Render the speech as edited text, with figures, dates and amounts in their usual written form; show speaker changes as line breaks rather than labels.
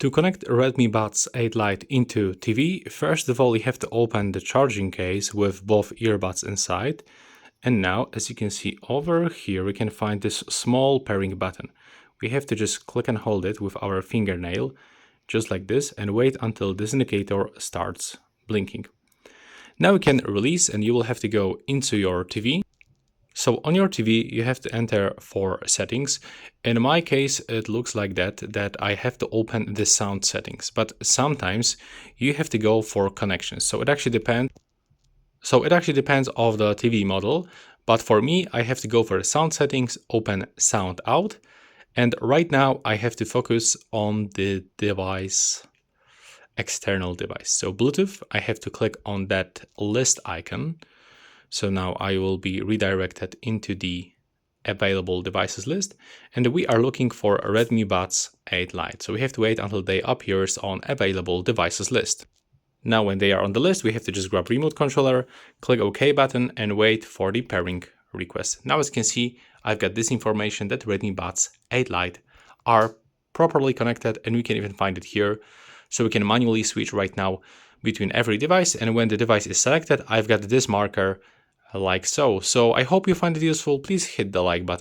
To connect Redmi Buds 8 Lite into TV, first of all you have to open the charging case with both earbuds inside. And now, as you can see over here, we can find this small pairing button. We have to just click and hold it with our fingernail, just like this, and wait until this indicator starts blinking. Now we can release and you will have to go into your TV. So on your TV, you have to enter 4 settings. In my case, it looks like that I have to open the sound settings, but sometimes you have to go for connections. So it actually depends. Of the TV model, but for me, I have to go for the sound settings, open sound out, and right now I have to focus on the device, external device. So Bluetooth, I have to click on that list icon. So now I will be redirected into the available devices list, and we are looking for Redmi Buds 8 Lite. So we have to wait until they appears on available devices list. Now when they are on the list, we have to just grab remote controller, click OK button and wait for the pairing request. Now as you can see, I've got this information that Redmi Buds 8 Lite are properly connected, and we can even find it here. So we can manually switch right now between every device, and when the device is selected, I've got this marker like so. So I hope you find it useful. Please hit the like button.